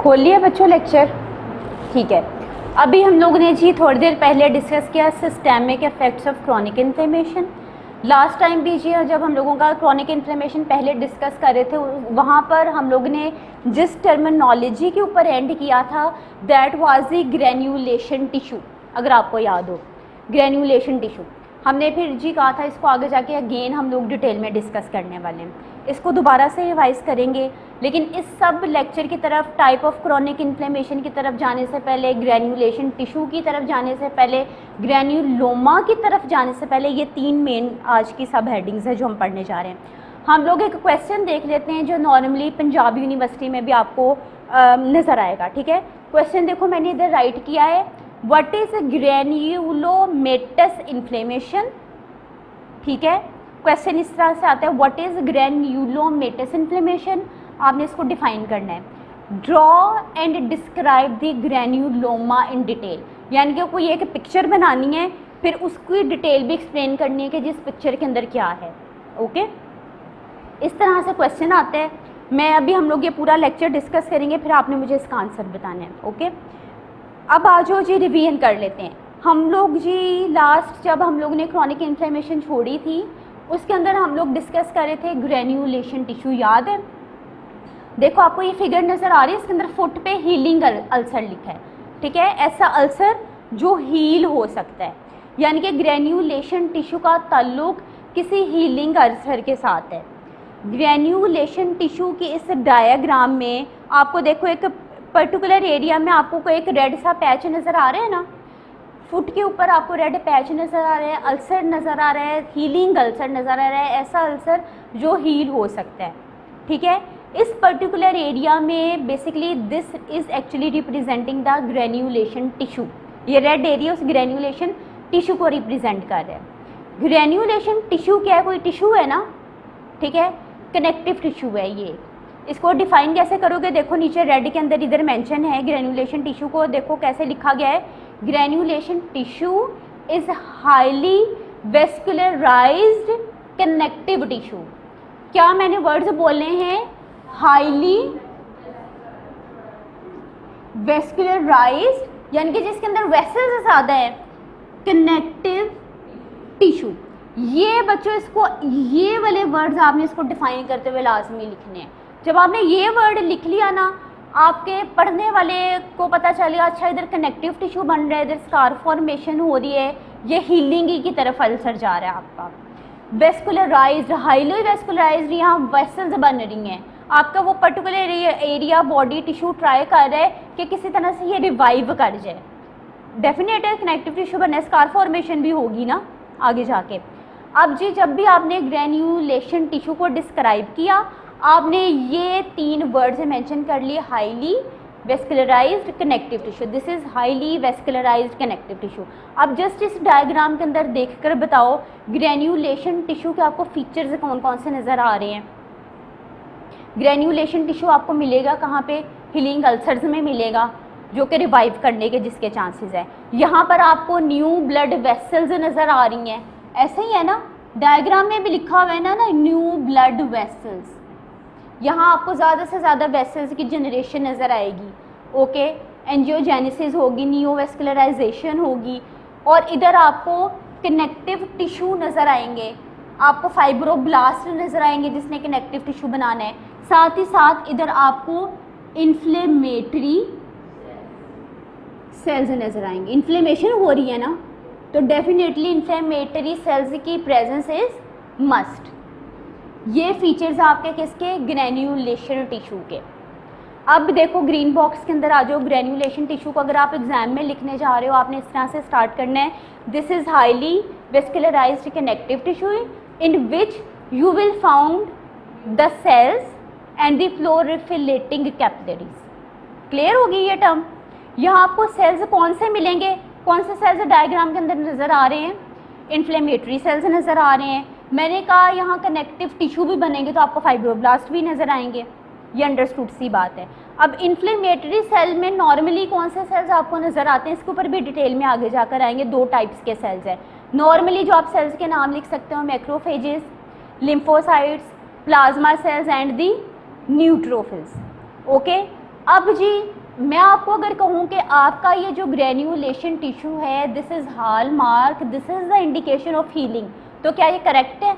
खोल लिया बच्चों लेक्चर? ठीक है। अभी हम लोग ने जी थोड़ी देर पहले डिस्कस किया systemic effects of chronic inflammation. Last time भी जी जब हम लोगों का क्रॉनिक इन्फ्लेमेशन पहले डिस्कस कर रहे थे वहाँ पर हम लोग ने जिस टर्मिनोलॉजी के ऊपर एंड किया था that was the granulation tissue. अगर आपको याद हो ग्रैन्युलेशन टिश्यू हमने फिर जी कहा था इसको आगे जाके अगेन हम लोग डिटेल में डिस्कस करने वाले हैं। इसको दोबारा से रिवाइज करेंगे, लेकिन इस सब लेक्चर की तरफ टाइप ऑफ क्रॉनिक इन्फ्लेमेशन की तरफ जाने से पहले, ग्रैन्युलेशन टिश्यू की तरफ जाने से पहले, ग्रैन्युलोमा की तरफ जाने से पहले ये तीन मेन आज की सब हेडिंग्स है जो हम पढ़ने जा रहे हैं। हम लोग एक क्वेश्चन देख लेते हैं जो नॉर्मली पंजाब यूनिवर्सिटी में भी आपको नज़र आएगा। ठीक है, क्वेश्चन देखो मैंने इधर राइट किया है, व्हाट इज़ ग्रैन्युलोमेटस इन्फ्लेमेशन। ठीक है, क्वेश्चन इस तरह से आता है, व्हाट इज़ ग्रैन्युलोमेटस इन्फ्लेमेशन। आपने इसको डिफाइन करना है। Draw and describe the granuloma in detail, यानी कि कोई एक पिक्चर बनानी है फिर उसकी डिटेल भी एक्सप्लेन करनी है कि जिस पिक्चर के अंदर क्या है। ओके, इस तरह से क्वेश्चन आते हैं। मैं अभी हम लोग ये पूरा लेक्चर डिस्कस करेंगे, फिर आपने मुझे इसका आंसर बताना है। ओके, अब आ जाओ जी रिवीजन कर लेते हैं। हम लोग जी लास्ट जब हम लोग ने क्रॉनिक इन्फ्लेमेशन छोड़ी थी उसके अंदर हम लोग डिस्कस कर रहे थे ग्रैन्युलेशन टिश्यू, याद है? देखो आपको ये फिगर नज़र आ रही है, इसके अंदर फुट पे हीलिंग अल्सर लिखा है। ठीक है, ऐसा अल्सर जो हील हो सकता है, यानी कि ग्रैन्युलेशन टिश्यू का ताल्लुक किसी हीलिंग अल्सर के साथ है। ग्रैन्युलेशन टिश्यू की इस डायग्राम में आपको देखो एक पर्टिकुलर एरिया में आपको कोई एक रेड सा पैच नज़र आ रहा है ना, फुट के ऊपर आपको रेड पैच नज़र आ रहा है, अल्सर नज़र आ रहा है, हीलिंग अल्सर नज़र आ रहा है, ऐसा अल्सर जो हील हो सकता है। ठीक है, इस पर्टिकुलर एरिया में basically this is actually representing the granulation tissue. ये रेड एरिया उस ग्रैन्युलेशन टिश्यू को रिप्रेजेंट कर रहा है। ग्रैन्युलेशन टिश्यू क्या है? कोई टिश्यू है ना, ठीक है, कनेक्टिव टिश्यू है ये। इसको डिफाइन कैसे करोगे? देखो नीचे रेड के अंदर इधर मेंशन है ग्रैन्युलेशन टिश्यू को, देखो कैसे लिखा गया है, granulation tissue is highly vascularized connective tissue. क्या मैंने वर्ड्स बोले हैं? हाईली वेस्कुलराइज्ड यानी कि जिसके अंदर वेसल्स ज़्यादा है, कनेक्टिव टिश्यू। ये बच्चों इसको ये वाले वर्ड्स आपने इसको डिफाइन करते हुए लाजमी लिखने हैं। जब आपने ये वर्ड लिख लिया ना, आपके पढ़ने वाले को पता चलेगा अच्छा इधर कनेक्टिव टिश्यू बन रहा है, इधर स्कार फॉर्मेशन हो रही है, ये हीलिंग की तरफ अल्सर जा रहा है आपका। वेस्कुलराइज्ड, हाईली वेस्कुलराइज्ड, यहाँ वेसल्स बन रही हैं, आपका वो particular area body tissue try कर रहा है कि किसी तरह से ये रिवाइव कर जाए। डेफिनेट है कनेक्टिव टिश्यू बनना है, स्कार फॉर्मेशन भी होगी ना आगे जाके। अब जी जब भी आपने ग्रैन्युलेशन टिश्यू को डिस्क्राइब किया, आपने ये तीन वर्ड्स मेंशन कर लिए, highly vascularized connective tissue, this is highly vascularized connective tissue. अब जस्ट इस डायग्राम के अंदर देखकर बताओ ग्रैन्युलेशन टिश्यू के आपको फीचर्स कौन कौन से नज़र आ रहे हैं? ग्रैन्युलेशन टिश्यू आपको मिलेगा कहाँ पे? हीलिंग अल्सर्स में मिलेगा, जो कि रिवाइव करने के जिसके चांसेस है। यहाँ पर आपको न्यू ब्लड वेसल्स नज़र आ रही हैं, ऐसे ही है ना, डायग्राम में भी लिखा हुआ है ना न्यू ब्लड वेसल्स। यहाँ आपको ज़्यादा से ज़्यादा वेसल्स की जनरेशन नज़र आएगी। ओके, एंजियोजेनेसिस होगी, नियोवेस्कुलराइजेशन होगी, और इधर आपको कनेक्टिव टिश्यू नज़र आएंगे, आपको फाइब्रोब्लास्ट नज़र आएंगे जिसने कनेक्टिव टिश्यू बनाना है। साथ ही साथ इधर आपको इन्फ्लेमेटरी सेल्स नज़र आएंगे। इन्फ्लेमेशन हो रही है ना, तो डेफिनेटली इन्फ्लेमेटरी सेल्स की प्रेजेंस इज मस्ट। ये फीचर्स आपके किसके? ग्रैन्युलेशन टिश्यू के। अब देखो ग्रीन बॉक्स के अंदर आ जाओ, ग्रैन्युलेशन टिश्यू को अगर आप एग्जाम में लिखने जा रहे हो आपने इस तरह से स्टार्ट करना है, this is highly vascularized connective tissue in which you will found the cells and the proliferating capillaries. Clear होगी ये टर्म? यहाँ आपको सेल्स कौन से मिलेंगे? कौन से सेल्स डायग्राम के अंदर नज़र आ रहे हैं? इन्फ्लेमेटरी सेल्स नज़र आ रहे हैं। मैंने कहा यहाँ कनेक्टिव टिश्यू भी बनेंगे तो आपको फाइब्रोब्लास्ट भी नज़र आएंगे, ये अंडरस्टूड सी बात है। अब इन्फ्लेमेटरी सेल में नॉर्मली कौन से सेल्स आपको नज़र आते हैं, इसके ऊपर भी डिटेल में आगे जाकर आएंगे। दो टाइप्स के सेल्स हैं नॉर्मली जो आप सेल्स के नाम लिख सकते हो, macrophages, lymphocytes, plasma cells and the neutrophils. Okay, अब जी मैं आपको अगर कहूँ कि आपका ये जो ग्रेन्यूलेशन टिश्यू है, this is hall mark, this is the indication of healing, तो क्या ये करेक्ट है?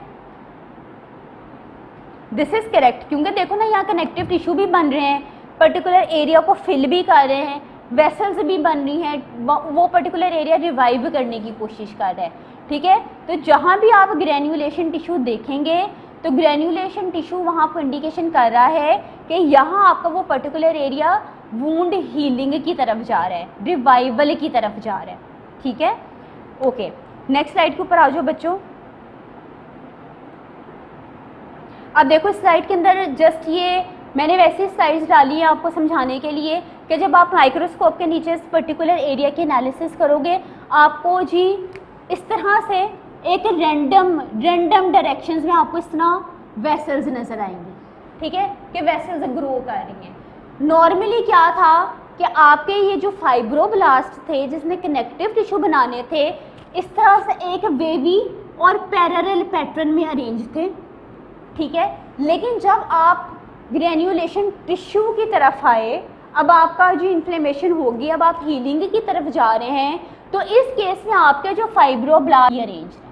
दिस इज़ करेक्ट, क्योंकि देखो ना यहाँ कनेक्टिव टिश्यू भी बन रहे हैं, पर्टिकुलर एरिया को फिल भी कर रहे हैं, वेसल्स भी बन रही हैं, वो पर्टिकुलर एरिया रिवाइव करने की कोशिश कर रहा है, ठीक है। तो जहाँ भी आप ग्रेन्यूलेशन टिश्यू देखेंगे तो ग्रेन्यूलेशन टिश्यू वहाँ को इंडिकेशन कर रहा है कि यहाँ आपका वो पर्टिकुलर एरिया वुंड हीलिंग की तरफ जा रहा है, रिवाइवल की तरफ जा रहा है, ठीक है। ओके, नेक्स्ट स्लाइड के ऊपर आ जाओ बच्चों। अब देखो स्लाइड के अंदर जस्ट ये मैंने वैसी स्लाइड्स डाली हैं आपको समझाने के लिए कि जब आप माइक्रोस्कोप के नीचे इस पर्टिकुलर एरिया की एनालिसिस करोगे आपको जी इस तरह से एक रैंडम डायरेक्शंस में आपको इस तरह वेसल्स नज़र आएंगी, ठीक है, कि वेसल्स ग्रो कर रही हैं। नॉर्मली क्या था कि आपके ये जो फाइब्रोब्लास्ट थे जिसने कनेक्टिव टिश्यू बनाने थे, इस तरह से एक वेवी और पैरेलल पैटर्न में अरेंज थे, ठीक है। लेकिन जब आप ग्रेन्यूलेशन टिश्यू की तरफ आए, अब आपका जो इन्फ्लेमेशन होगी, अब आप हीलिंग की तरफ जा रहे हैं, तो इस केस में आपके जो फाइब्रोब्लास्ट अरेंज है।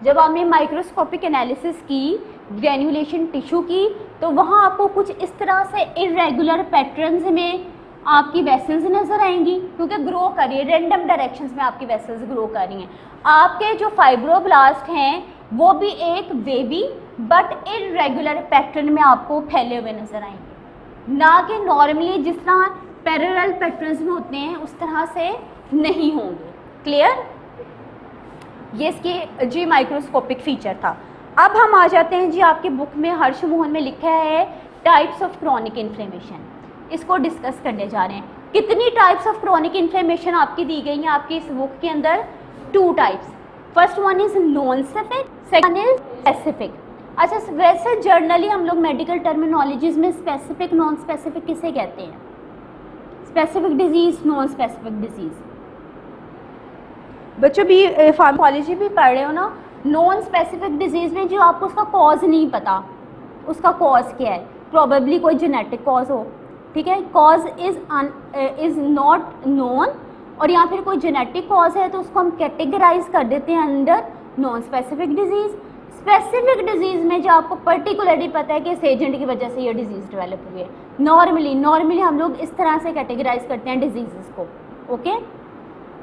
जब आपने माइक्रोस्कोपिक एनालिसिस की ग्रेन्यूलेशन टिश्यू की तो वहाँ आपको कुछ इस तरह से इरेगुलर पैटर्न्स में आपकी वेसल्स नज़र आएंगी, क्योंकि ग्रो कर रही है, रैंडम डायरेक्शंस में आपकी वेसल्स ग्रो कर रही हैं। आपके जो फाइब्रोब्लास्ट हैं वो भी एक वेवी बट इरेगुलर पैटर्न में आपको फैले हुए नज़र आएंगे, ना कि नॉर्मली जिस तरह पैरेलल पैटर्न्स में होते हैं उस तरह से नहीं होंगे। क्लियर? ये इसकी जी माइक्रोस्कोपिक फीचर था। अब हम आ जाते हैं जी आपकी बुक में हर्ष मोहन में लिखा है टाइप्स ऑफ क्रॉनिक इन्फ्लेमेशन, इसको डिस्कस करने जा रहे हैं। कितनी टाइप्स ऑफ क्रॉनिक इन्फ्लेमेशन आपकी दी गई हैं आपकी इस बुक के अंदर? 2 types. First one is non specific, second is specific. अच्छा, वैसे जर्नली हम लोग मेडिकल टर्मिनोलॉजीज में स्पेसिफिक नॉन स्पेसिफिक किसे कहते हैं? Specific disease, non specific disease. बच्चों भी फार्माकोलॉजी भी पढ़ रहे हो ना, नॉन स्पेसिफिक डिजीज़ में जो आपको उसका कॉज नहीं पता, उसका कॉज क्या है, प्रॉबेबली कोई जेनेटिक कॉज हो, ठीक है, कॉज इज़ नॉट नोन, और या फिर कोई जेनेटिक कॉज है तो उसको हम कैटेगराइज कर देते हैं under non specific disease. Specific disease में जो आपको पर्टिकुलरली पता है कि इस एजेंट की वजह से ये डिजीज़ डेवलप हुई है। नॉर्मली हम लोग इस तरह से कैटेगराइज करते हैं डिजीज़ को, ओके।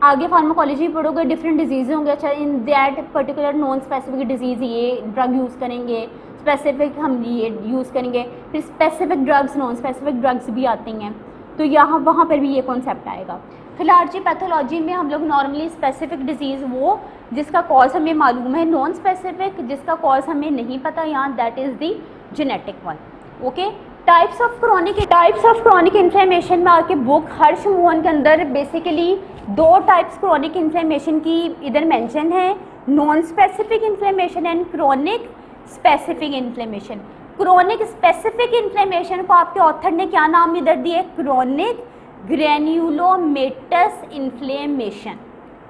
आगे फार्माकोलॉजी पढ़ोगे, डिफरेंट डिजीज़ होंगे, अच्छा in that particular non specific disease ये ड्रग यूज़ करेंगे, स्पेसिफिक हम ये यूज़ करेंगे, फिर specific drugs, non specific drugs भी आती हैं, तो यहाँ वहाँ पर भी ये कॉन्सेप्ट आएगा। फिलहाल जी पैथोलॉजी में हम लोग नॉर्मली स्पेसिफिक डिजीज़ वो जिसका कॉज हमें मालूम है, नॉन स्पेसिफिक जिसका कॉज हमें नहीं पता, यहाँ that is the genetic one, okay. Types of chronic inflammation में आपके बुक हर्ष मोहन के अंदर बेसिकली 2 टाइप्स क्रॉनिक इन्फ्लेमेशन की इधर मेंशन है, non specific inflammation and chronic specific inflammation. Chronic specific inflammation को आपके ऑथर ने क्या नाम इधर दिए? क्रॉनिक ग्रेन्युलोमेटस इन्फ्लेमेशन,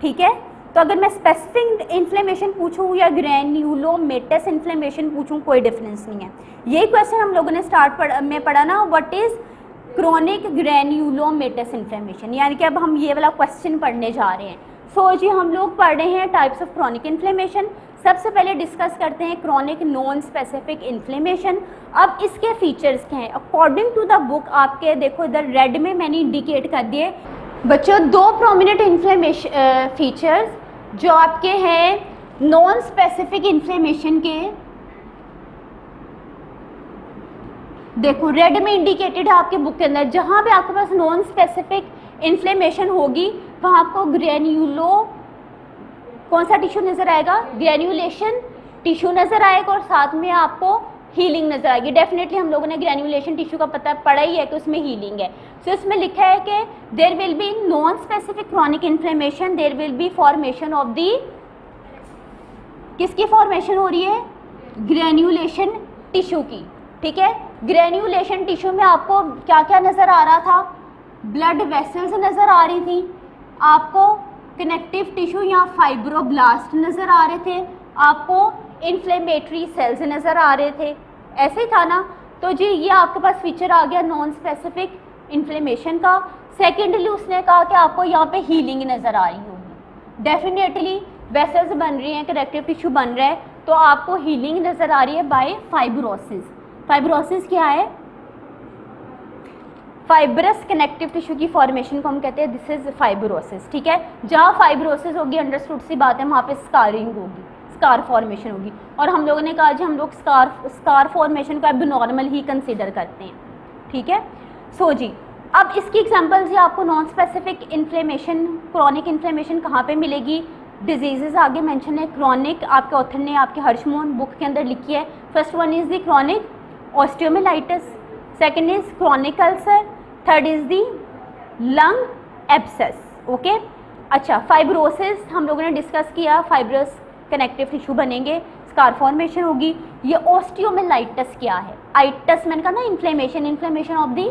ठीक है। तो अगर मैं स्पेसिफिक इन्फ्लेमेशन पूछूं या ग्रेन्युलोमेटस इन्फ्लेमेशन पूछूं कोई डिफरेंस नहीं है। यही क्वेश्चन हम लोगों ने में पढ़ा ना, व्हाट इज़ क्रॉनिक ग्रेन्युलोमेटस इन्फ्लेमेशन, यानी कि अब हम ये वाला क्वेश्चन पढ़ने जा रहे हैं। सो जी हम लोग पढ़ रहे हैं टाइप्स ऑफ क्रॉनिक इन्फ्लेमेशन। सबसे पहले डिस्कस करते हैं क्रॉनिक नॉन स्पेसिफिक इन्फ्लेमेशन। अब इसके फीचर्स क्या हैं अकॉर्डिंग टू द बुक? आपके देखो इधर रेड में मैंने इंडिकेट कर दिए बच्चों 2 प्रोमिनेंट इन्फ्लेमेशन फीचर्स जो आपके हैं नॉन स्पेसिफिक इन्फ्लेमेशन के। देखो रेड में इंडिकेटेड है आपके बुक के अंदर, जहां पे आपके पास नॉन स्पेसिफिक इन्फ्लेमेशन होगी वहां आपको ग्रेन्यूलो कौन सा टिश्यू नजर आएगा? ग्रेन्यूलेशन टिश्यू नजर आएगा, और साथ में आपको हीलिंग नजर आएगी। डेफिनेटली हम लोगों ने ग्रेन्यूलेशन टिश्यू का पता पढ़ा ही है कि उसमें हीलिंग है। सो इसमें लिखा है कि there will be non specific chronic inflammation, there will be formation of the, किसकी फॉर्मेशन हो रही है? ग्रेन्यूलेशन टिश्यू की, ठीक है। ग्रेन्यूलेशन टिश्यू में आपको क्या क्या नज़र आ रहा था? ब्लड वेसल्स नज़र आ रही थी, आपको कनेक्टिव टिश्यू या फाइब्रोब्लास्ट नज़र आ रहे थे, आपको इन्फ्लेमेटरी सेल्स नज़र आ रहे थे, ऐसे ही था ना। तो जी ये आपके पास फीचर आ गया नॉन स्पेसिफिक इन्फ्लेमेशन का। सेकेंडली उसने कहा कि आपको यहाँ पे हीलिंग नज़र आ रही होगी, डेफिनेटली वेसल्स बन रही हैं, कनेक्टिव टिश्यू बन रहा है, तो आपको हीलिंग नज़र आ रही है बाय फाइब्रोसिस। फाइब्रोसिस क्या है? फाइब्रस कनेक्टिव टिश्यू की फॉर्मेशन को हम कहते हैं दिस इज फाइब्रोसिस, ठीक है। जहाँ फाइब्रोसिस होगी अंडरस्टूड सी बात है वहाँ पे स्कारिंग होगी, स्कार फॉर्मेशन होगी, और हम लोगों ने कहा जी हम लोग स्कार फॉर्मेशन को एबनॉर्मल ही कंसीडर करते हैं, ठीक है। सो जी अब इसकी एग्जांपल्स ये आपको non specific inflammation, chronic inflammation कहाँ पे मिलेगी? डिजीजेज आगे मेंशन है, क्रॉनिक आपके ऑथर ने आपके हर्षमोहन बुक के अंदर लिखी है। First one is the chronic osteomyelitis, second is chronic ulcer, third is the lung abscess, okay. अच्छा फाइब्रोसिस हम लोगों ने डिस्कस किया, फाइब्रस कनेक्टिव टिश्यू बनेंगे, स्कार फॉर्मेशन होगी। ये ऑस्टियोमिलाइटिस क्या है? आइटस मैंने कहा ना inflammation, inflammation of the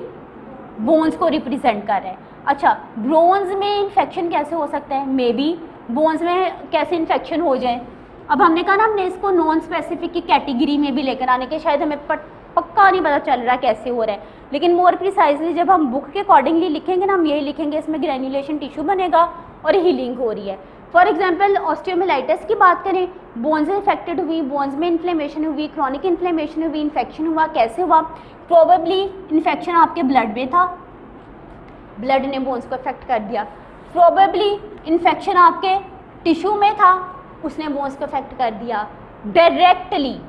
bones को रिप्रेजेंट कर रहा है। अच्छा बोन्स में इन्फेक्शन कैसे हो सकता है? मे बी बोन्स में कैसे इन्फेक्शन हो जाए। अब हमने कहा ना हमने इसको नॉन स्पेसिफिक की कैटेगरी में भी लेकर आने के, शायद हमें पक्का नहीं पता चल रहा कैसे हो रहा है, लेकिन मोर प्रिसाइजली जब हम बुक के अकॉर्डिंगली लिखेंगे ना हम यही लिखेंगे इसमें ग्रैन्युलेशन टिश्यू बनेगा और हीलिंग हो रही है। फॉर एग्जाम्पल ऑस्टियोमिलाइटिस की बात करें, बोन्स इन्फेक्टेड हुई, बोन्स में इन्फ्लेमेशन हुई, क्रॉनिक इन्फ्लेमेशन हुई, इन्फेक्शन हुआ, कैसे हुआ? प्रोबेबली इन्फेक्शन आपके ब्लड में था, ब्लड ने बोन्स को इफेक्ट कर दिया। प्रोबेबली इन्फेक्शन आपके टिश्यू में था, उसने बोन्स को इफेक्ट कर दिया। डायरेक्टली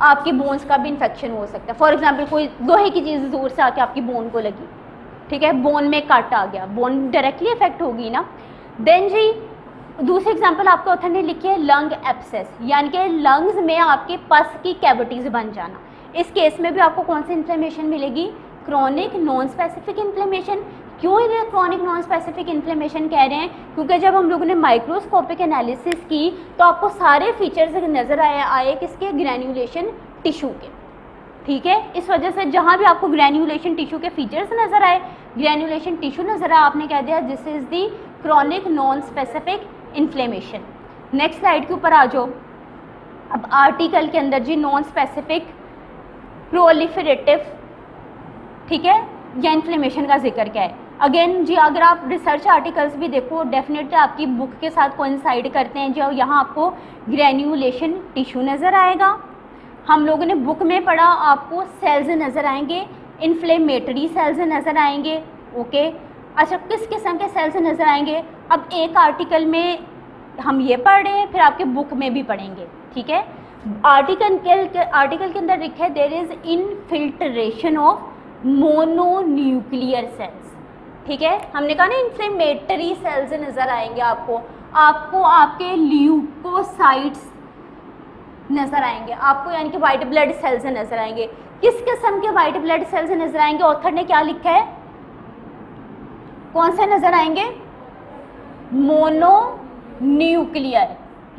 आपकी बोन्स का भी इन्फेक्शन हो सकता है। फॉर एग्जांपल कोई लोहे की चीज़ दूर से आके आपकी बोन को लगी, ठीक है, बोन में कट आ गया, बोन डायरेक्टली इफेक्ट होगी ना। देन जी दूसरी एग्जांपल आपके ऑथर ने लिखी है लंग एब्सेस, यानी कि लंग्स में आपके पस की कैविटीज बन जाना। इस केस में भी आपको कौन सी इन्फ्लेमेशन मिलेगी? Chronic non specific inflammation. क्यों इन्हें क्रॉनिक नॉन स्पेसिफिक इन्फ्लेमेशन कह रहे हैं? क्योंकि जब हम लोगों ने माइक्रोस्कोपिक एनालिसिस की तो आपको सारे फीचर्स नज़र आए किसके? ग्रैन्युलेशन टिश्यू के, ठीक है। इस वजह से जहाँ भी आपको ग्रैन्युलेशन टिश्यू के फीचर्स नज़र आए, ग्रैन्युलेशन टिश्यू नज़र आए, आपने कह दिया this is the chronic non specific inflammation. Next slide के ऊपर आ जाओ। अब आर्टिकल के अंदर जी नॉन स्पेसिफिक प्रोलिफरेटिव, ठीक है, या इन्फ्लेमेशन का जिक्र क्या है? अगेन जी अगर आप रिसर्च आर्टिकल्स भी देखो डेफिनेटली आपकी बुक के साथ कोइंसाइड करते हैं, जो यहाँ आपको ग्रैन्युलेशन टिश्यू नज़र आएगा। हम लोगों ने बुक में पढ़ा आपको सेल्स नज़र आएंगे, इन्फ्लेमेटरी सेल्स नज़र आएंगे, ओके। अच्छा किस किस्म के सेल्स नज़र आएंगे? अब एक आर्टिकल में हम ये पढ़ रहे हैं, फिर आपके बुक में भी पढ़ेंगे, ठीक है। आर्टिकल के अंदर लिखा है there is infiltration of mononuclear cells, ठीक है। हमने कहा ना इन्फ्लेमेटरी सेल्स नज़र आएंगे आपको आपके ल्यूकोसाइट्स नज़र आएंगे आपको, यानी कि वाइट ब्लड सेल्स नज़र आएंगे। किस किस्म के वाइट ब्लड सेल्स नज़र आएंगे? ऑथर ने क्या लिखा है? कौन से नज़र आएंगे? मोनोन्यूक्लियर,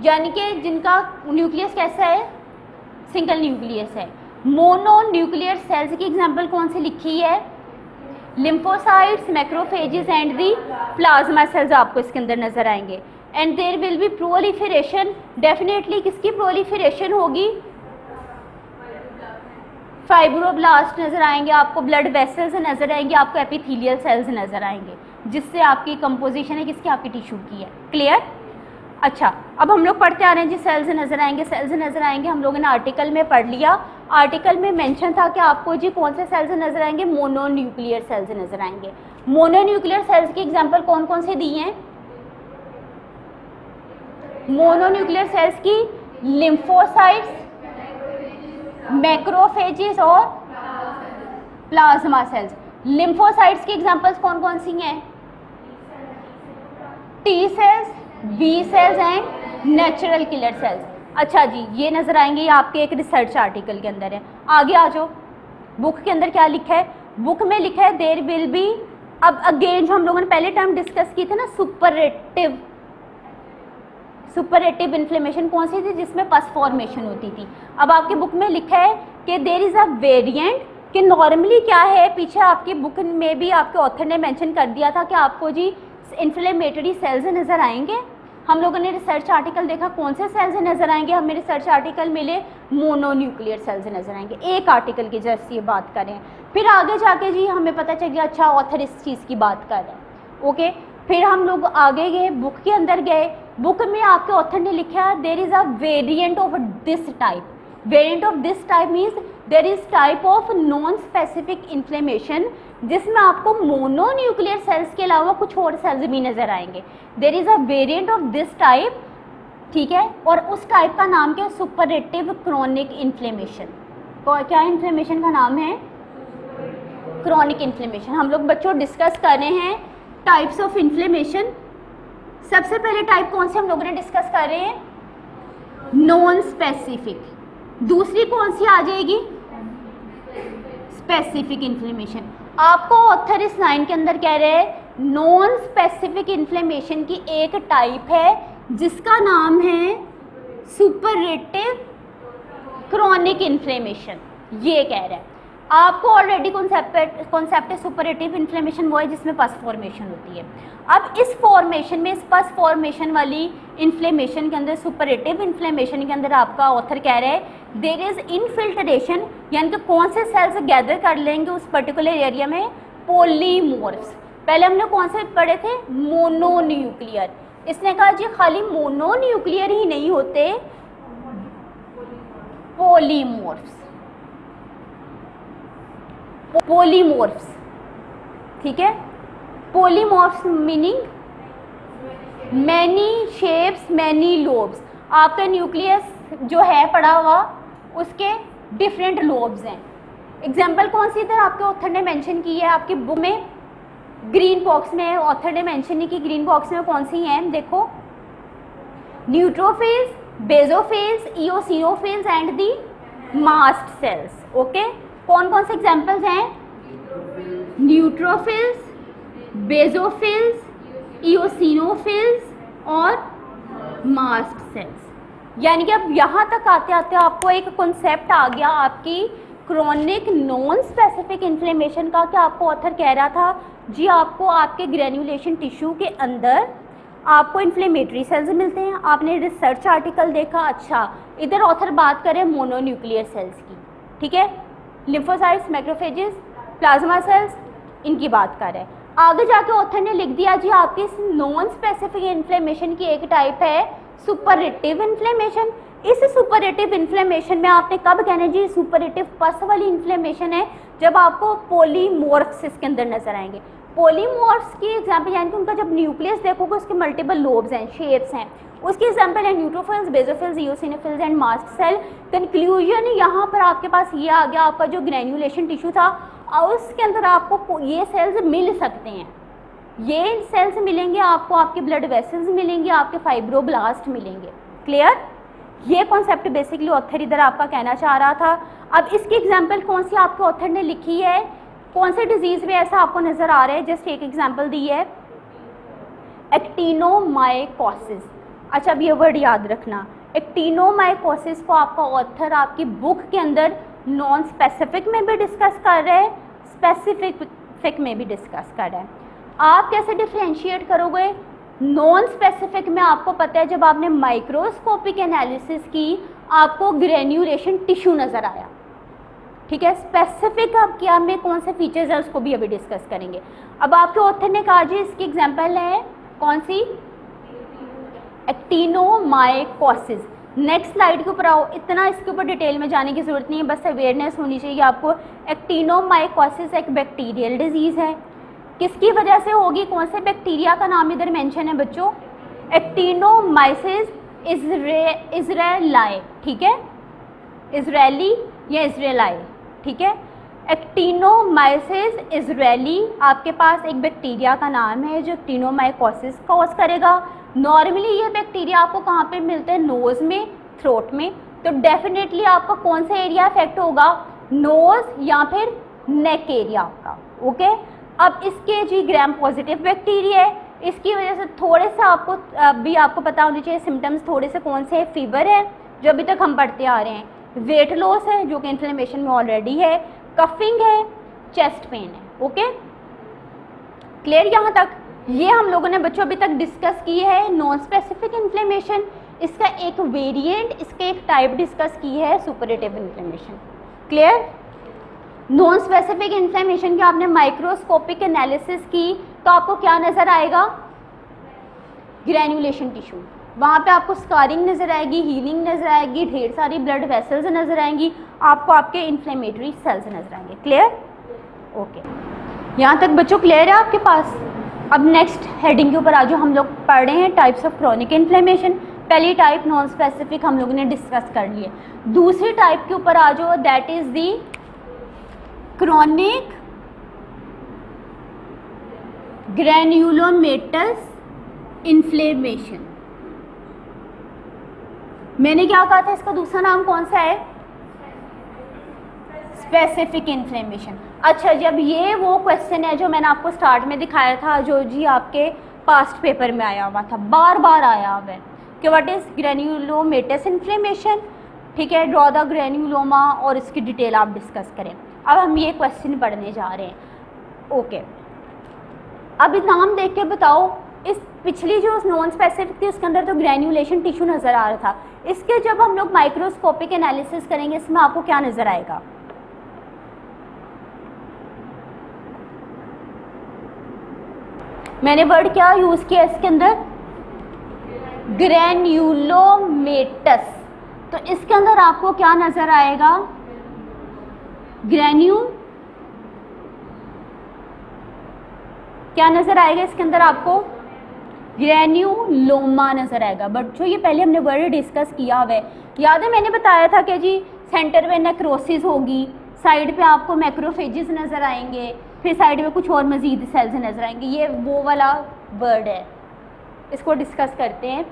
यानी कि जिनका न्यूक्लियस कैसा है? सिंगल न्यूक्लियस है। मोनोन्यूक्लियर सेल्स की एग्जांपल कौन सी लिखी है? Lymphocytes, macrophages and the plasma cells आपको इसके अंदर नजर आएंगे। And there will be proliferation, definitely किसकी प्रोलिफरेशन होगी? फाइब्रोब्लास्ट नजर आएंगे आपको, ब्लड वेसल्स नजर आएंगे आपको, एपिथेलियल सेल्स नजर आएंगे, जिससे आपकी कंपोजिशन है किसकी? आपकी टिश्यू की है। क्लियर? अच्छा अब हम लोग पढ़ते आ रहे हैं जी सेल्स नज़र आएंगे, सेल्स नज़र आएंगे। हम लोगों ने आर्टिकल में पढ़ लिया, आर्टिकल में मेंशन था कि आपको जी कौन से सेल्स नज़र आएंगे? मोनोन्यूक्लियर सेल्स नज़र आएंगे। मोनोन्यूक्लियर सेल्स की एग्जांपल कौन कौन से दी हैं? मोनोन्यूक्लियर सेल्स की लिम्फोसाइट्स, मैक्रोफेजेस और प्लाज्मा सेल्स। लिम्फोसाइट्स की एग्जांपल्स कौन कौन सी हैं? T cells, B cells and natural killer cells. अच्छा जी ये नज़र आएंगे, ये आपके एक रिसर्च आर्टिकल के अंदर है। आगे आ जाओ, बुक के अंदर क्या लिखा है? बुक में लिखा है देयर विल बी, अब अगेन जो हम लोगों ने पहले टर्म डिस्कस की थी ना सुपरेटिव इन्फ्लेमेशन, कौन सी थी? जिसमें पस फॉर्मेशन होती थी। अब आपके बुक में लिखा है कि देयर इज़ अ वेरिएंट, कि नॉर्मली क्या है, पीछे आपकी बुक में भी आपके ऑथर ने मेंशन कर दिया था कि आपको जी इन्फ्लेमेटरी सेल्स नज़र आएंगे। हम लोगों ने रिसर्च आर्टिकल देखा, कौन से सेल्स नज़र आएंगे? हमें रिसर्च आर्टिकल मिले मोनोन्यूक्लियर सेल्स नजर आएंगे। एक आर्टिकल की जैसे ये बात करें, फिर आगे जाके जी हमें पता चल गया अच्छा ऑथर इस चीज़ की बात कर रहे हैं। ओके, फिर हम लोग आगे गए, बुक के अंदर गए, बुक में आपके ऑथर ने लिखा there is a variant of this type. Variant of this type means there is type of non specific inflammation जिसमें आपको मोनोन्यूक्लियर सेल्स के अलावा कुछ और सेल्स भी नजर आएंगे। There is a variant of this type, ठीक है, और उस टाइप का नाम क्या है? Suppurative chronic inflammation. क्या इन्फ्लेमेशन का नाम है? Chronic inflammation. हम लोग बच्चों डिस्कस कर रहे हैं टाइप्स ऑफ इन्फ्लेमेशन। सबसे पहले टाइप कौन से हम लोगों ने डिस्कस कर रहे हैं? Non specific. दूसरी कौन सी आ जाएगी? Specific inflammation. आपको ऑथर इस लाइन के अंदर कह रहे हैं नॉन स्पेसिफिक इन्फ्लेमेशन की एक टाइप है जिसका नाम है सुपरेटिव क्रोनिक इन्फ्लेमेशन। ये कह रहा है आपको ऑलरेडी कॉन्सेप्ट है सुपरेटिव इन्फ्लेमेशन वो है जिसमें पस फॉर्मेशन होती है। अब इस फॉर्मेशन में, इस पस फॉर्मेशन वाली इन्फ्लेमेशन के अंदर, सुपरेटिव इन्फ्लेमेशन के अंदर आपका ऑथर कह रहा है देयर इज इनफिल्ट्रेशन, यानी कि कौन से सेल्स गैदर कर लेंगे उस पर्टिकुलर एरिया में? पॉलीमॉर्फ्स। पहले हमने कौन से पढ़े थे? मोनोन्यूक्लियर। इसने कहा जी खाली मोनोन्यूक्लियर ही नहीं होते, पॉलीमॉर्फ्स। पॉलीमॉर्फ्स, ठीक है, polymorphs meaning many shapes many lobes. आपका न्यूक्लियस जो है पड़ा हुआ उसके डिफरेंट लोब्स हैं। एग्जाम्पल कौन सी इधर आपके ऑथर ने मेंशन की है आपकी बुक में? ग्रीन बॉक्स में ऑथर ने मेंशन नहीं की, ग्रीन बॉक्स में कौन सी हैं? देखो, neutrophils, basophils, eosinophils and the mast cells. Okay, कौन कौन से एग्जाम्पल्स हैं? न्यूट्रोफिल्स, बेसोफिल्स, इओसिनोफिल्स और मास्ट सेल्स। यानी कि अब यहाँ तक आते आते आपको एक कॉन्सेप्ट आ गया आपकी क्रोनिक नॉन स्पेसिफिक इन्फ्लेमेशन का। क्या आपको ऑथर कह रहा था जी आपको आपके ग्रेन्युलेशन टिश्यू के अंदर आपको इन्फ्लेमेटरी सेल्स मिलते हैं। आपने रिसर्च आर्टिकल देखा, अच्छा इधर ऑथर बात करें मोनोन्यूक्लियर सेल्स की, ठीक है, लिम्फोसाइट्स, मैक्रोफेजेस, प्लाज्मा सेल्स, इनकी बात कर रहे हैं। आगे जाके ऑथर ने लिख दिया जी आपकी इस नॉन स्पेसिफिक इन्फ्लेमेशन की एक टाइप है सुपरेटिव इन्फ्लेमेशन। इस सुपरेटिव इन्फ्लेमेशन में आपने कब कहना जी सुपरेटिव पस वाली इन्फ्लेमेशन है? जब आपको पॉलीमॉर्फ्स इसके अंदर नजर आएंगे। पॉलीमॉर्फ्स की एग्जांपल यानी कि उनका जब न्यूक्लियस देखोगे उसके मल्टीपल लोब्स हैं, शेप्स हैं, उसकी एग्जांपल है neutrophils, basophils, eosinophils and mast cell. Conclusion यहाँ पर आपके पास ये आ गया, आपका जो ग्रेन्युलेशन टिश्यू था और उसके अंदर आपको ये सेल्स मिल सकते हैं। ये सेल्स मिलेंगे आपको, आपके ब्लड वेसल्स मिलेंगे, आपके फाइब्रोब्लास्ट मिलेंगे। क्लियर? ये कॉन्सेप्ट बेसिकली ऑथर इधर आपका कहना चाह रहा था। अब इसकी एग्जांपल कौन सी आपके ऑथर ने लिखी है? कौन से डिजीज में ऐसा आपको नजर आ रहा है? जस्ट एक एग्जांपल दी है, एक्टिनोमाइकोसिस। अच्छा अब ये वर्ड याद रखना, एक्टिनोमाइकोसिस को आपका ऑथर आपकी बुक के अंदर नॉन स्पेसिफिक में भी डिस्कस कर रहे हैं, स्पेसिफिक में भी डिस्कस कर रहे हैं। आप कैसे डिफ्रेंशिएट करोगे? नॉन स्पेसिफिक में आपको पता है जब आपने माइक्रोस्कोपिक एनालिसिस की आपको ग्रेन्युलेशन टिश्यू नज़र आया, ठीक है। स्पेसिफिक अब क्या में कौन से फीचर्स है उसको भी अभी डिस्कस करेंगे। अब आपके ऑथर ने कहा जी इसकी एग्जांपल है कौन सी? एक्टिनोमाइकोसिस। नेक्स्ट स्लाइड के ऊपर आओ, इतना इसके ऊपर डिटेल में जाने की ज़रूरत नहीं है, बस अवेयरनेस होनी चाहिए आपको। एक्टिनोमाइकोसिस एक बैक्टीरियल डिजीज़ है। किसकी वजह से होगी? कौन से बैक्टीरिया का नाम इधर मेंशन है बच्चों? एक्टिनोमाइसिस इज़राइलाई, ठीक है, इज़राइली या इज़राइलाई, ठीक है। एक्टिनोमाइसिस इज़राइली आपके पास एक बैक्टीरिया का नाम है जो एक्टिनोमाइकोसिस कॉज करेगा। नॉर्मली ये बैक्टीरिया आपको कहाँ पे मिलते हैं? नोज़ में, थ्रोट में। तो डेफिनेटली आपका कौन सा एरिया अफेक्ट होगा? नोज़ या फिर नेक एरिया का। ओके, अब इसके जी ग्राम पॉजिटिव बैक्टीरिया है, इसकी वजह से थोड़े से आपको अभी आपको पता होनी चाहिए सिम्टम्स थोड़े से कौन से? फीवर है जो अभी तक हम पढ़ते आ रहे हैं, वेट लॉस है जो कि इन्फ्लेमेशन में ऑलरेडी है, कफिंग है, चेस्ट पेन है। ओके, क्लियर यहाँ तक? ये हम लोगों ने बच्चों अभी तक डिस्कस की है नॉन स्पेसिफिक इन्फ्लेमेशन। इसका एक वेरिएंट, इसका एक टाइप डिस्कस की है superlative inflammation. Clear? Non specific inflammation की आपने माइक्रोस्कोपिक एनालिसिस की तो आपको क्या नज़र आएगा? ग्रैन्युलेशन टिश्यू, वहाँ पे आपको स्कारिंग नज़र आएगी, हीलिंग नज़र आएगी, ढेर सारी ब्लड वेसल्स नज़र आएंगी, आपको आपके इन्फ्लेमेटरी सेल्स नज़र आएंगे। क्लियर? ओके, यहाँ तक बच्चों क्लियर है आपके पास? अब नेक्स्ट हेडिंग के ऊपर आज जो हम लोग पढ़ रहे हैं टाइप्स ऑफ क्रॉनिक इन्फ्लेमेशन। पहली टाइप नॉन स्पेसिफिक हम लोगों ने डिस्कस कर ली है। दूसरी टाइप के ऊपर आ जाओ, that is the chronic granulomatous inflammation. मैंने क्या कहा था, इसका दूसरा नाम कौन सा है? Specific inflammation. अच्छा, जब ये वो क्वेश्चन है जो मैंने आपको स्टार्ट में दिखाया था, जो जी आपके पास्ट पेपर में आया हुआ था, बार बार आया हुआ है कि व्हाट इज ग्रैन्युलोमेटस इन्फ्लेमेशन। ठीक है, ड्रॉ द ग्रैन्युलोमा और इसकी डिटेल आप डिस्कस करें। अब हम ये क्वेश्चन पढ़ने जा रहे हैं। ओके, अब नाम देख के बताओ, इस पिछली जो नॉन स्पेसिफिक थी उसके अंदर तो ग्रैन्युलेशन टिश्यू नज़र आ रहा था, इसके जब हम लोग माइक्रोस्कोपिक एनालिसिस करेंगे इसमें आपको क्या नज़र आएगा? मैंने वर्ड क्या यूज़ किया इसके अंदर? ग्रैन्युलोमेटस। तो इसके अंदर आपको क्या नज़र आएगा? क्या नज़र आएगा इसके अंदर आपको? ग्रैन्युलोमा नज़र आएगा। बट जो ये पहले हमने वर्ड डिस्कस किया हुआ है, याद है मैंने बताया था कि जी सेंटर में नेक्रोसिस होगी, साइड पे आपको मैक्रोफेजेस नज़र आएंगे, फिर साइड में कुछ और मज़ीद सेल्स नज़र आएंगे। ये वो वाला वर्ड है, इसको डिस्कस करते हैं।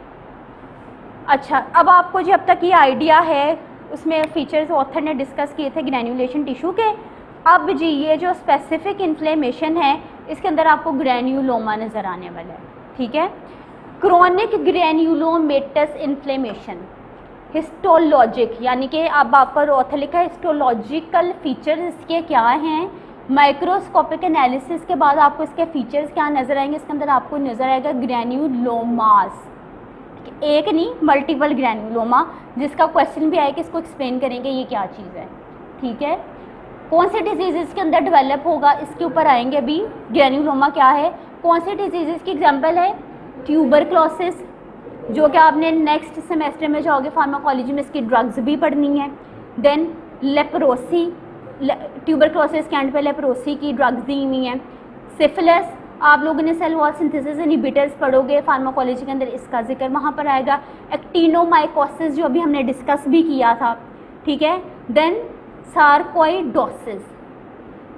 अच्छा, अब आपको जो अब तक ये आइडिया है, उसमें फीचर्स ऑथर ने डिस्कस किए थे ग्रैन्युलेशन टिश्यू के। अब जी ये जो स्पेसिफिक इन्फ्लेमेशन है इसके अंदर आपको ग्रैन्युलोमा नज़र आने वाला है। ठीक है, क्रोनिक ग्रैन्युलोमेटस इन्फ्लेमेशन हिस्टोलॉजिक, यानी कि अब आप पर ऑथर लिखा है हिस्टोलॉजिकल फीचर्स इसके क्या हैं। माइक्रोस्कोपिक एनालिसिस के बाद आपको इसके फीचर्स क्या नज़र आएंगे? इसके अंदर आपको नज़र आएगा ग्रैन्युलोमास, एक नहीं मल्टीपल ग्रैन्युलोमा, जिसका क्वेश्चन भी आया कि इसको एक्सप्लेन करेंगे ये क्या चीज़ है। ठीक है, कौन से डिजीज़ के अंदर डेवलप होगा इसके ऊपर आएंगे अभी। ग्रैन्युलोमा क्या है, कौन से डिजीज़ की एग्जांपल है? ट्यूबरक्लोसिस, जो कि आपने नेक्स्ट सेमेस्टर में जाओगे फार्माकोलॉजी में इसकी ड्रग्स भी पढ़नी है। देन लेप्रोसी, ट्यूबरक्लोसिस के एंड पे लेप्रोसी की ड्रग्स दी हुई हैं। सिफिलिस, आप लोगों ने सेल वॉल सिंथेसिस इनहिबिटर्स पढ़ोगे फार्माकोलॉजी के अंदर, इसका जिक्र वहाँ पर आएगा। एक्टिनोमाइकोसिस जो अभी हमने डिस्कस भी किया था। ठीक है, देन सार्कोइडोसिस,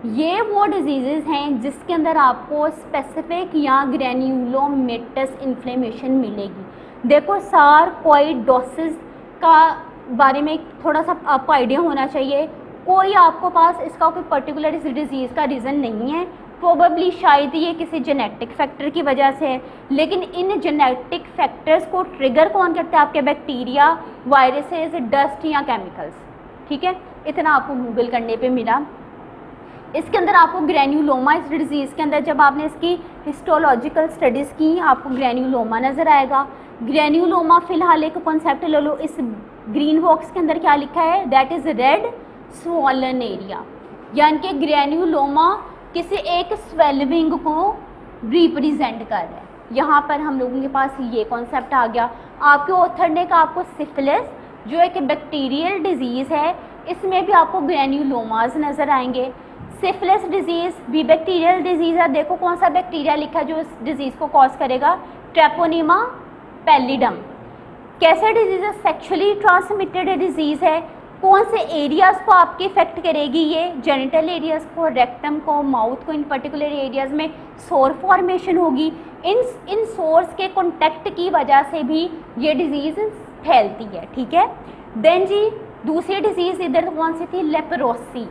ये वो डिजीज़ हैं जिसके अंदर आपको स्पेसिफिक या ग्रैन्युलोमेटस इन्फ्लेमेशन मिलेगी। देखो, सार्कोइडोसिस का बारे में थोड़ा सा आपको आइडिया होना चाहिए। कोई आपको पास इसका कोई पर्टिकुलर इस डिज़ीज़ का रीज़न नहीं है, प्रोबेबली शायद ये किसी जेनेटिक फैक्टर की वजह से है, लेकिन इन जेनेटिक फैक्टर्स को ट्रिगर कौन करता है? आपके बैक्टीरिया, वायरसेस, डस्ट या केमिकल्स। ठीक है, इतना आपको गूगल करने पे मिला। इसके अंदर आपको ग्रैन्युलोमा, इस डिजीज़ के अंदर जब आपने इसकी हिस्टोलॉजिकल स्टडीज़ की आपको ग्रैन्युलोमा नज़र आएगा। ग्रैन्युलोमा फ़िलहाल एक कॉन्सेप्ट ले लो, इस ग्रीन बॉक्स के अंदर क्या लिखा है? That is red swollen area, यानी कि ग्रैन्युलोमा किसी एक स्वेलविंग को रिप्रेजेंट कर रहा है। यहाँ पर हम लोगों के पास ये कॉन्सेप्ट आ गया। आपके ऑथर ने कहा आपको सिफिलिस जो एक बैक्टीरियल डिजीज़ है, इसमें भी आपको ग्रैन्युलोमास नज़र आएंगे। सिफिलिस डिजीज़ भी बैक्टीरियल डिजीज़ है। देखो कौन सा बैक्टीरिया लिखा है जो इस डिजीज़ को कॉज करेगा? ट्रेपोनीमा पैलिडम। कैसे डिजीज़ है? सेक्सुअली ट्रांसमिटेड डिजीज़ है। कौन से एरियाज़ को आपके इफेक्ट करेगी? ये जेनिटल एरियाज़ को, रेक्टम को, माउथ को, इन पर्टिकुलर एरियाज़ में सोर फॉर्मेशन होगी। इन सोर्स के कॉन्टेक्ट की वजह से भी ये डिजीज़ फैलती है। ठीक है, देन जी दूसरी डिजीज़ इधर कौन सी थी? लेप्रोसी।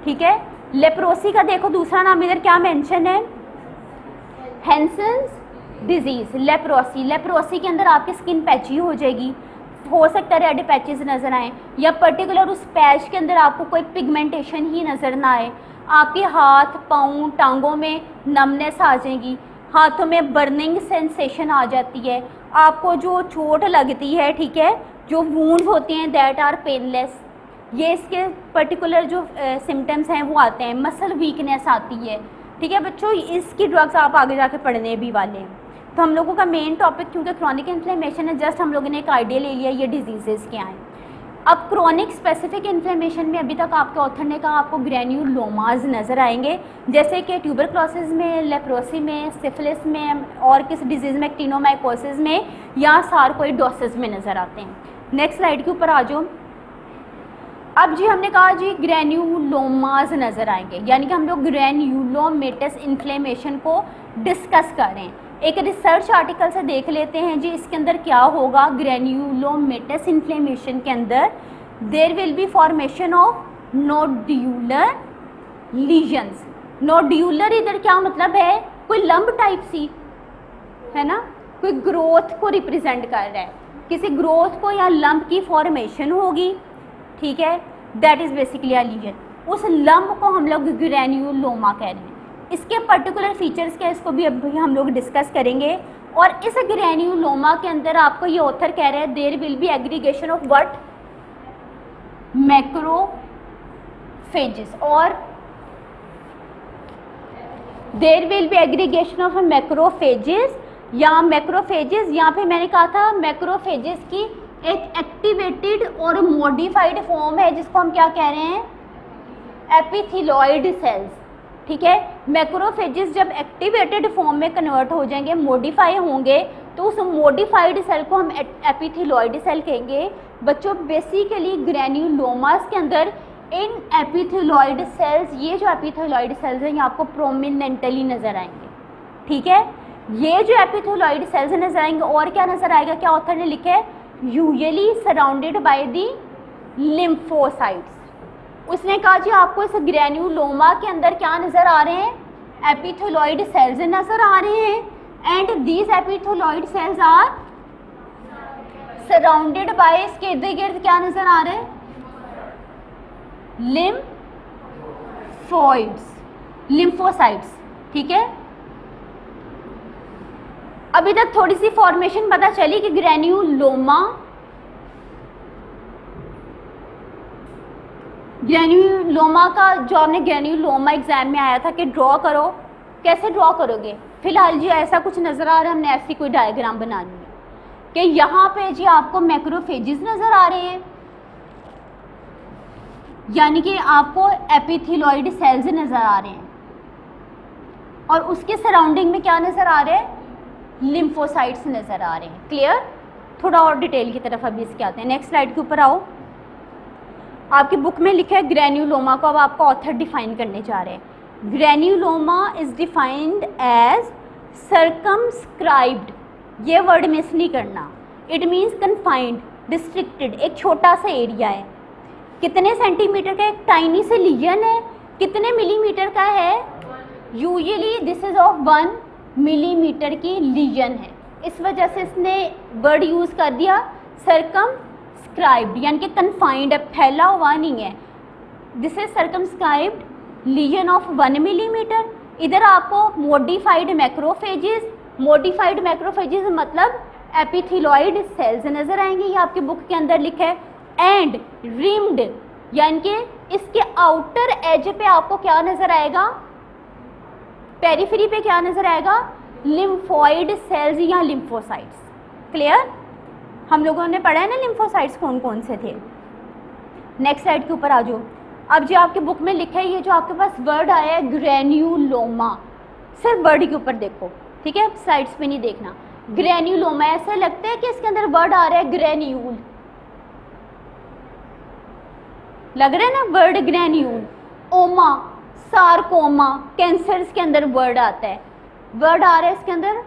ठीक है, लेप्रोसी का देखो दूसरा नाम इधर क्या मेंशन है? Hansen's disease. लेप्रोसी के अंदर आपकी स्किन पैची हो जाएगी, हो सकता है रेड पैचेस नज़र आए, या पर्टिकुलर उस पैच के अंदर आपको कोई पिगमेंटेशन ही नज़र ना आए। आपके हाथ, पाँव, टांगों में नमनेस आ जाएगी। हाथों में बर्निंग सेंसेशन आ जाती है, आपको जो चोट लगती है, ठीक है, जो वूंड होते हैं दैट आर पेनलेस, ये इसके पर्टिकुलर जो सिम्टम्स हैं वो आते हैं। मसल वीकनेस आती है, ठीक है बच्चों, इसकी ड्रग्स आप आगे जाके पढ़ने भी वाले हैं। तो हम लोगों का मेन टॉपिक क्योंकि क्रॉनिक इन्फ्लेमेशन है, जस्ट हम लोगों ने एक आइडिया ले लिया ये डिजीजेस क्या हैं। अब क्रोनिक स्पेसिफिक इन्फ्लेमेशन में अभी तक आपके ऑथर ने कहा आपको ग्रैन्युलोमाज नज़र आएंगे, जैसे कि ट्यूबरक्लोसिस में, लेप्रोसी में, सिफिलिस में, और किस डिजीज़ में, एक्टिनोमाइकोसिस में या सार्कोइडोसिस में नज़र आते हैं। नेक्स्ट स्लाइड के ऊपर आ जाओ। अब जी हमने कहा जी ग्रैन्युलोमाज नज़र आएंगे, यानी कि हम लोग ग्रैन्युलोमेटस इन्फ्लेमेशन को डिस्कस कर रहे हैं। एक रिसर्च आर्टिकल से देख लेते हैं जी इसके अंदर क्या होगा। ग्रैन्युलोमेटस इन्फ्लेमेशन के अंदर there will be formation of nodular lesions. Nodular इधर क्या मतलब है, कोई लंब टाइप सी है ना, कोई ग्रोथ को रिप्रेजेंट कर रहा है, किसी ग्रोथ को या लंब की फॉर्मेशन होगी, ठीक है, that is basically a lesion. उस लंब को हम लोग ग्रैन्युलोमा कह रहे हैं। इसके पर्टिकुलर फीचर्स क्या, इसको भी अभी हम लोग डिस्कस करेंगे। और इस ग्रैन्युलोमा के अंदर आपको ये ऑथर कह रहे हैं there will be aggregation of what, macrophages, और there will be aggregation of macrophages या मैक्रोफेजेस, यहाँ पे मैंने कहा था मैक्रोफेजेस की एक एक्टिवेटेड और मॉडिफाइड फॉर्म है जिसको हम क्या कह रहे हैं, एपिथेलॉइड सेल्स, ठीक है। मैक्रोफेजेस जब एक्टिवेटेड फॉर्म में कन्वर्ट हो जाएंगे, मॉडिफाई होंगे, तो उस मॉडिफाइड सेल को हम एपिथेलॉइड सेल कहेंगे। बच्चों बेसिकली ग्रैन्युलोमास के अंदर इन एपिथेलॉइड सेल्स, ये जो एपिथेलॉइड सेल्स हैं ये आपको प्रोमिनेंटली नजर आएंगे, ठीक है। ये जो एपिथेलॉइड सेल्स नजर आएंगे, और क्या नजर आएगा, क्या ऑथर ने लिखा है, usually surrounded by the lymphocytes. उसने कहा जी आपको इस ग्रैन्युलोमा के अंदर क्या नज़र आ रहे हैं, एपिथेलॉइड सेल्स नज़र आ रहे हैं, and these epithelioid cells are surrounded by, इसके इर्द गिर्द क्या नज़र आ रहे हैं, लिम्फोसाइट्स, ठीक है। अभी तक थोड़ी सी फॉर्मेशन पता चली कि ग्रैन्युलोमा का जो आपने ग्रैन्युलोमा एग्जाम में आया था कि ड्रॉ करो, कैसे ड्रॉ करोगे, फिलहाल जी ऐसा कुछ नज़र आ रहा है, हमने ऐसी कोई डायग्राम बनानी है कि यहाँ पे जी आपको मैक्रोफेजेस नज़र आ रहे हैं, यानी कि आपको एपिथेलॉइड सेल्स नज़र आ रहे हैं, और उसके सराउंडिंग में क्या नज़र आ रहे हैं, लिम्फोसाइट्स नज़र आ रहे हैं। क्लियर, थोड़ा और डिटेल की तरफ अभी इसके आते हैं। नेक्स्ट स्लाइड के ऊपर आओ। आपकी बुक में लिखा है ग्रैन्युलोमा को, अब आपको ऑथर डिफाइन करने जा रहे हैं। Granuloma is defined as circumscribed, ये वर्ड मिस नहीं करना, इट मीन्स कन्फाइंड, रिस्ट्रिक्टेड, एक छोटा सा एरिया है, कितने सेंटीमीटर का, एक टाइनी से लीजन है, कितने मिलीमीटर का है, usually this is of 1 millimetre की लीजन है, इस वजह से इसने वर्ड यूज़ कर दिया सर्कमस्क्राइब्ड, यानी कि कन्फाइंड है, फैला हुआ नहीं है। This is circumscribed lesion of 1 millimetre. इधर आपको मॉडिफाइड मैक्रोफेजेस मतलब एपिथेलॉइड सेल्स नज़र आएंगे, ये आपकी बुक के अंदर लिखा है। एंड रिम्ड, यानी कि इसके आउटर एज पे आपको क्या नज़र आएगा, पेरिफेरी पे क्या नज़र आएगा, लिम्फोइड सेल्स या लिम्फोसाइट्स। क्लियर, हम लोगों ने पढ़ा है ना लिम्फोसाइट्स कौन कौन से थे। नेक्स्ट स्लाइड के ऊपर आ जाओ। अब जो आपके बुक में लिखा है, ये जो आपके पास वर्ड आया है ग्रैन्युलोमा, सिर्फ वर्ड के ऊपर देखो, ठीक है, साइड्स पे नहीं देखना। ग्रैन्युलोमा, ऐसा लगता है कि इसके अंदर वर्ड आ रहा है ग्रैन्यूल, लग रहा है ना वर्ड ग्रैन्यूल। ओमा, सार्कोमा, कैंसर्स के अंदर वर्ड आता है, वर्ड आ रहा है इसके अंदर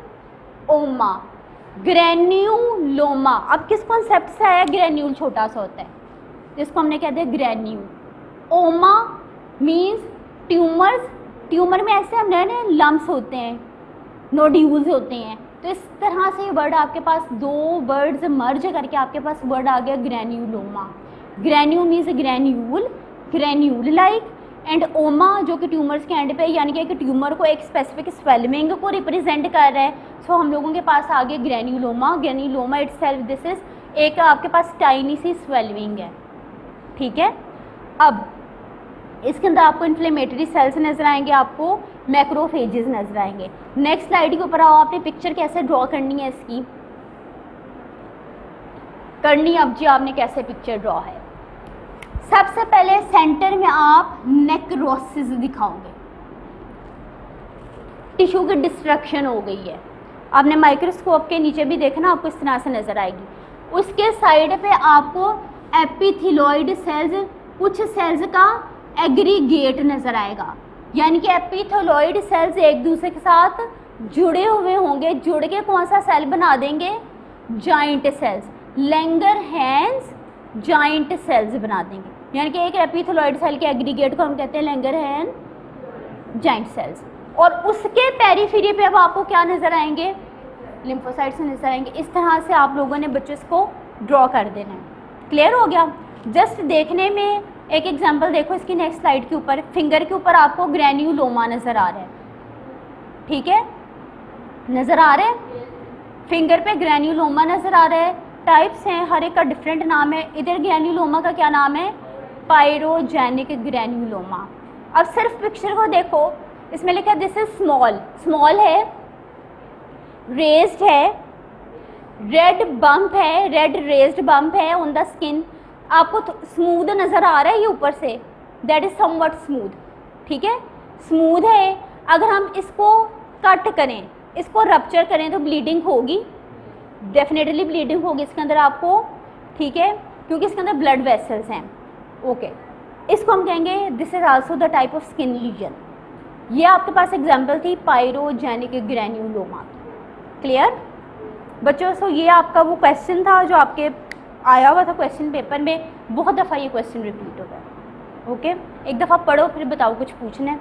ओमा। ग्रैन्युलोमा अब किस कॉन्सेप्ट से आया, ग्रैन्यूल छोटा सा होता है जिसको हमने कहते हैं ग्रैन्यूल। ओमा मीन्स ट्यूमर्स, ट्यूमर में ऐसे हमने ना लम्स होते हैं, नोड्यूल्स होते हैं, तो इस तरह से वर्ड आपके पास दो वर्ड्स मर्ज करके आपके पास वर्ड आ गया granuloma. Granu means granule, granule like, and oma जो कि ट्यूमर्स के एंड पे, यानी कि एक ट्यूमर को, एक स्पेसिफिक स्वेलिंग को रिप्रेजेंट कर रहा है। सो हम लोगों के पास आ गया ग्रेन्यूलोमा। ग्रेन्यूलोमा इटसेल्फ दिस इज एक आपके पास टाइनी सी स्वेलिंग है, ठीक है। अब इसके अंदर आपको इन्फ्लेमेटरी सेल्स नजर आएंगे, आपको मैक्रोफेजेस नजर आएंगे। नेक्स्ट स्लाइड के ऊपर आओ, आपने पिक्चर कैसे ड्रॉ करनी है इसकी करनी। अब जी आपने कैसे पिक्चर ड्रॉ है, सबसे पहले सेंटर में आप नेक्रोसिस दिखाओगे, टिश्यू की डिस्ट्रक्शन हो गई है। आपने माइक्रोस्कोप के नीचे भी देखना, आपको इस तरह से नजर आएगी। उसके साइड पे आपको एपिथेलॉइड सेल्स, कुछ सेल्स का एग्रीगेट नजर आएगा, यानी कि एपिथेलॉइड सेल्स एक दूसरे के साथ जुड़े हुए होंगे। जुड़ के कौन सा सेल बना देंगे, giant cells, Langhans giant cells बना देंगे। यानी कि एक एपिथेलॉइड सेल के एग्रीगेट को हम कहते हैं लैंगरहैंस जॉइंट सेल्स। और उसके पेरिफेरी पे अब आपको क्या नजर आएंगे, लिम्फोसाइट्स नजर आएंगे। इस तरह से आप लोगों ने बच्चों को ड्रॉ कर देना है। क्लियर हो गया। जस्ट देखने में एक एग्जांपल देखो इसकी नेक्स्ट स्लाइड के ऊपर। फिंगर के ऊपर आपको ग्रेन्यूलोमा नजर आ रहा है, ठीक है, नजर आ रहा है। फिंगर पे ग्रेन्यूलोमा नजर आ रहा है। टाइप्स हैं, हर एक का डिफरेंट नाम है। इधर ग्रेन्यूलोमा का क्या नाम है, पायरोजेनिक ग्रेन्यूलोमा। अब सिर्फ पिक्चर को देखो, इसमें लिखा है दिस इज स्मॉल, स्मॉल है, रेज्ड है, रेड बम्प है, रेड रेज्ड बम्प है ऑन द स्किन। आपको स्मूथ नज़र आ रहा है ये ऊपर से, दैट इज समवट स्मूथ, ठीक है, स्मूथ है। अगर हम इसको कट करें, इसको रप्चर करें तो ब्लीडिंग होगी, डेफिनेटली ब्लीडिंग होगी इसके अंदर आपको, ठीक है, क्योंकि इसके अंदर ब्लड वेसल्स हैं। ओके, इसको हम कहेंगे this is also the type of skin lesion. ये आपके पास एग्जाम्पल थी पायरोजेनिक ग्रेन्यूलोमा। क्लियर बच्चों। सो ये आपका वो क्वेश्चन था जो आपके आया हुआ था क्वेश्चन पेपर में, बहुत दफ़ा ये क्वेश्चन रिपीट होता है। ओके, एक दफ़ा पढ़ो फिर बताओ कुछ पूछना है।